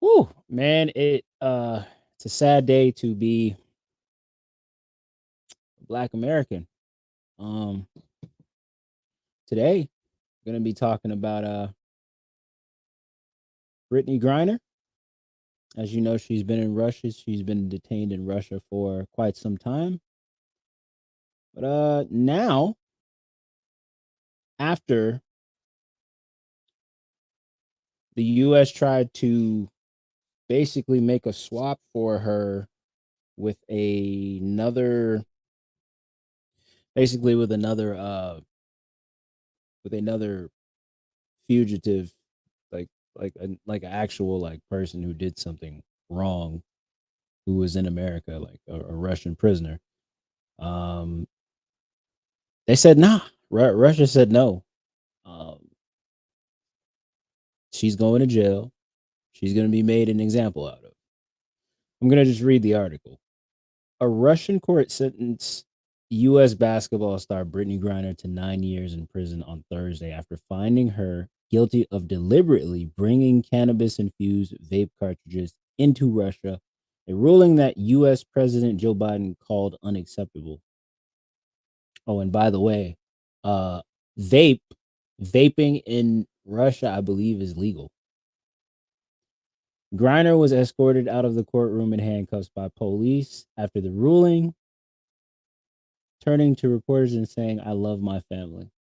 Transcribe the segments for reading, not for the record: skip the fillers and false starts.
Whew, man, it's a sad day to be a Black American. Um, Today we're gonna be talking about Brittney Griner. As you know, she's been in Russia. She's been detained in Russia for quite some time. But now, after the U.S. tried to basically make a swap for her with another, basically with another fugitive, like like an actual like person who did something wrong, who was in America, like a Russian prisoner. Um, they said nah. Russia said no. Um, she's going to jail. She's going to be made an example out of. I'm going to just read the article. A Russian court sentenced U.S. basketball star Brittney Griner to 9 years in prison on Thursday after finding her guilty of deliberately bringing cannabis infused vape cartridges into Russia, a ruling that U.S. President Joe Biden called unacceptable. Oh, and by the way, uh, vape vaping in Russia, I believe, is legal. Griner was escorted out of the courtroom in handcuffs by police after the ruling, turning to reporters and saying, "I love my family."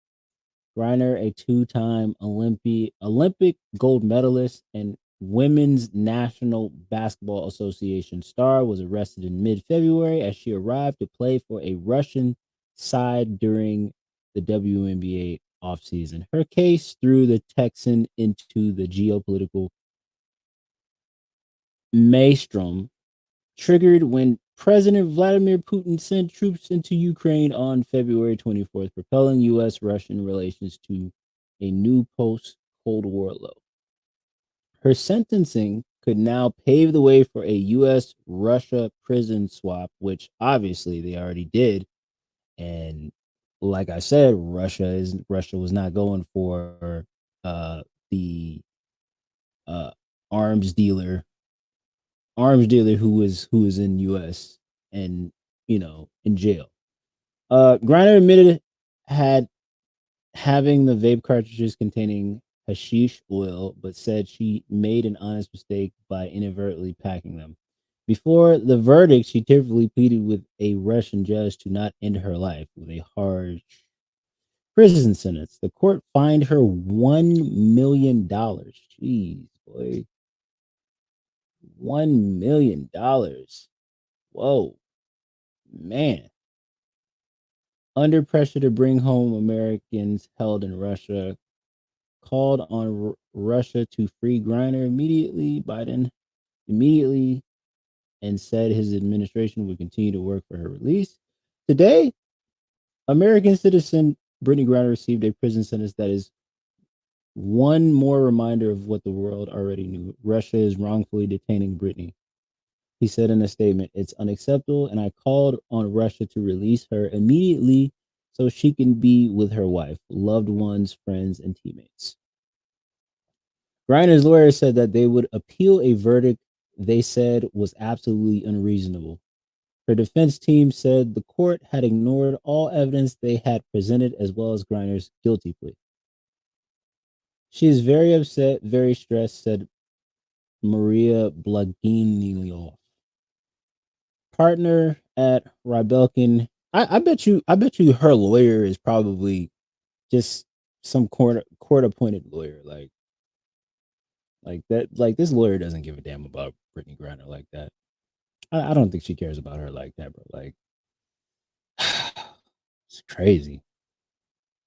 Griner, a two-time Olympic gold medalist and Women's National Basketball Association star, was arrested in mid-February as she arrived to play for a Russian side during the WNBA offseason. Her case threw the Texan into the geopolitical maelstrom triggered when President Vladimir Putin sent troops into Ukraine on February 24th, propelling U.S. Russian relations to a new post Cold War low. Her sentencing could now pave the way for a U.S. Russia prison swap, which obviously they already did. And like I said, Russia was not going for the uh, arms dealer who was in U.S. and in jail. Griner admitted had having the vape cartridges containing hashish oil, but said she made an honest mistake by inadvertently packing them. Before the verdict, she tearfully pleaded with a Russian judge to not end her life with a harsh prison sentence. The court fined her $1 million. Jeez, boy, $1 million. Whoa, man. Under pressure to bring home Americans held in Russia, called on Russia to free Griner immediately. Biden immediately and said his administration would continue to work for her release. Today, American citizen Brittney Griner received a prison sentence that is one more reminder of what the world already knew. Russia is wrongfully detaining Brittney. He said in a statement, "It's unacceptable, and I called on Russia to release her immediately so she can be with her wife, loved ones, friends, and teammates." Griner's lawyer said that they would appeal a verdict they said was absolutely unreasonable. Her defense team said the court had ignored all evidence they had presented, as well as Griner's guilty plea. "She is very upset, very stressed," said Maria Blaginilov, partner at Rybelkin. I bet you her lawyer is probably just some court appointed lawyer. Like that, like this lawyer doesn't give a damn about Brittney Griner like that. I don't think she cares about her like that, bro. Like it's crazy.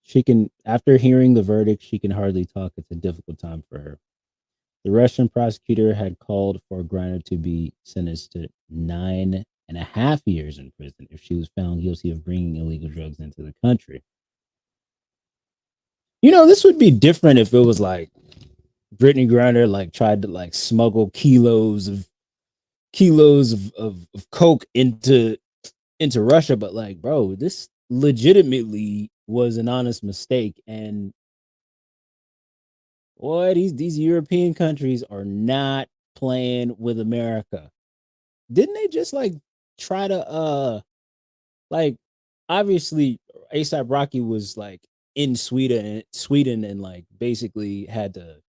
She can, after hearing the verdict, she can hardly talk. It's a difficult time for her. The Russian prosecutor had called for Griner to be sentenced to 9.5 years in prison if she was found guilty of bringing illegal drugs into the country. This would be different if it was like Brittney Griner like tried to like smuggle kilos of coke into Russia, but like, bro, this legitimately was an honest mistake. And boy, these European countries are not playing with America. Didn't they just like try to like obviously ASAP Rocky was like in Sweden and like basically had to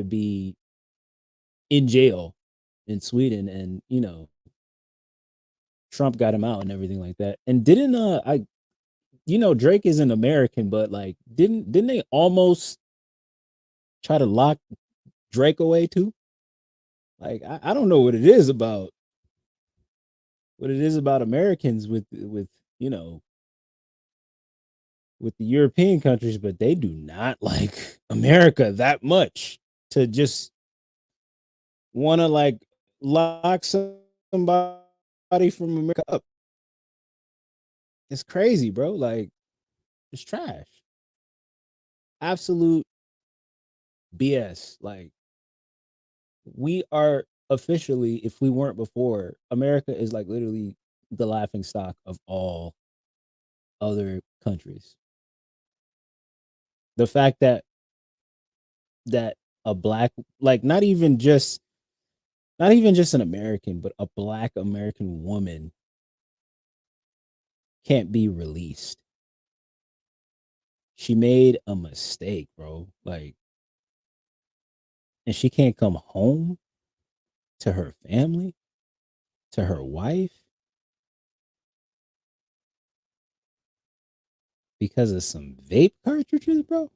be in jail in Sweden and Trump got him out and everything like that. And didn't I Drake is an American, but like didn't they almost try to lock Drake away too? Like I don't know what it is about Americans with you know with the European countries, but they do not like America that much to just want to like lock somebody from America up. It's crazy, bro. Like it's trash. Absolute BS. Like we are officially, if we weren't before, America is like literally the laughing stock of all other countries. The fact that a black like not even just an American, but a black American woman can't be released. She made a mistake, bro. Like, and she can't come home to her family, to her wife, because of some vape cartridges, bro.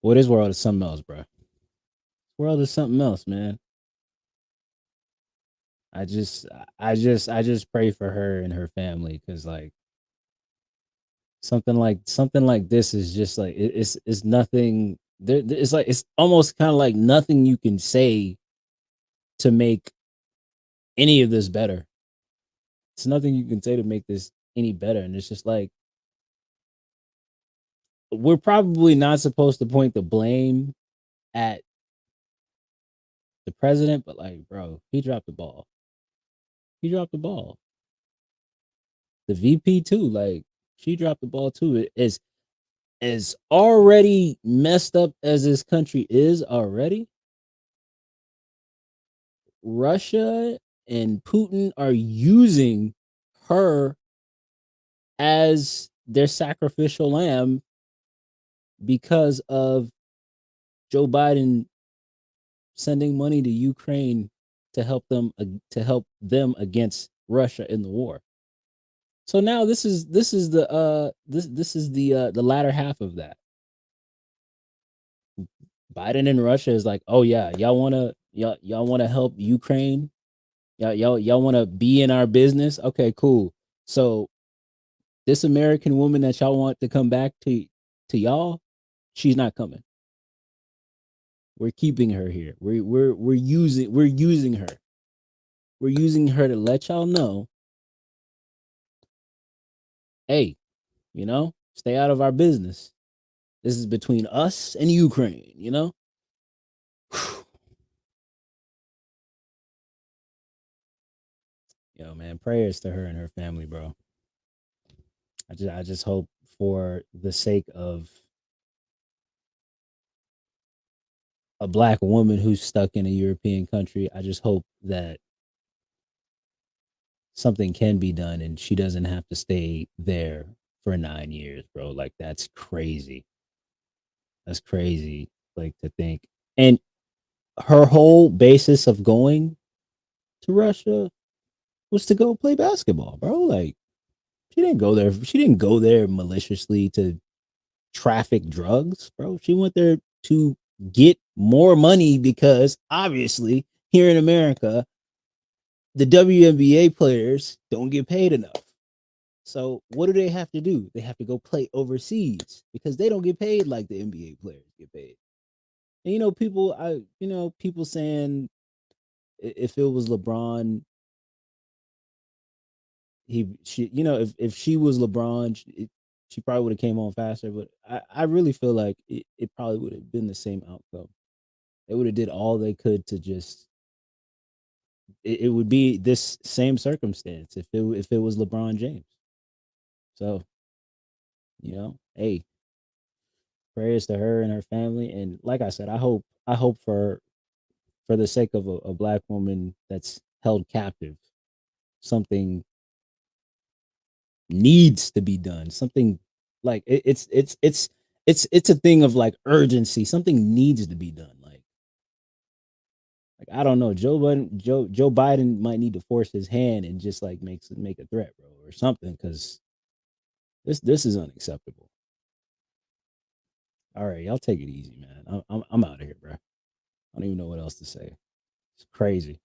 Well, this world is something else, bro. World is something else, man. I just, I just pray for her and her family because, like, something like this is just like it's nothing. It's like it's almost kind of like nothing you can say to make any of this better. It's nothing you can say to make this any better, and it's just like we're probably not supposed to point the blame at the president, but like, bro, he dropped the ball. He dropped the ball. The VP too, like she dropped the ball too. It is as already messed up as this country is already. Russia and Putin are using her as their sacrificial lamb because of Joe Biden sending money to Ukraine to help them against Russia in the war. So now this is this is the latter half of that. Biden and Russia is like, oh yeah, y'all want to help Ukraine? Y'all want to be in our business? Okay, cool. So this American woman that y'all want to come back to y'all, she's not coming. We're keeping her here. We're using her. We're using her to let y'all know, hey, stay out of our business. This is between us and Ukraine. Yo, man, prayers to her and her family, bro. I just hope for the sake of a black woman who's stuck in a European country, I just hope that something can be done and she doesn't have to stay there for 9 years, bro. Like that's crazy. That's crazy. Like to think. And her whole basis of going to Russia was to go play basketball, bro. Like she didn't go there. She didn't go there maliciously to traffic drugs, bro. She went there to get more money because obviously here in America, the WNBA players don't get paid enough. So what do they have to do? They have to go play overseas because they don't get paid like the NBA players get paid. And people saying if it was LeBron, if she was LeBron, she probably would have came on faster. But I really feel like it probably would have been the same outcome. They would have did all they could to just it would be this same circumstance if it was LeBron James. So Hey, prayers to her and her family. And like I said, I hope for the sake of a black woman that's held captive, something needs to be done. Something like it's a thing of like urgency. Something needs to be done. Like I don't know, Joe Biden might need to force his hand and just like make a threat, bro, or something, because this is unacceptable. All right, y'all take it easy, man. I'm out of here, bro. I don't even know what else to say. It's crazy.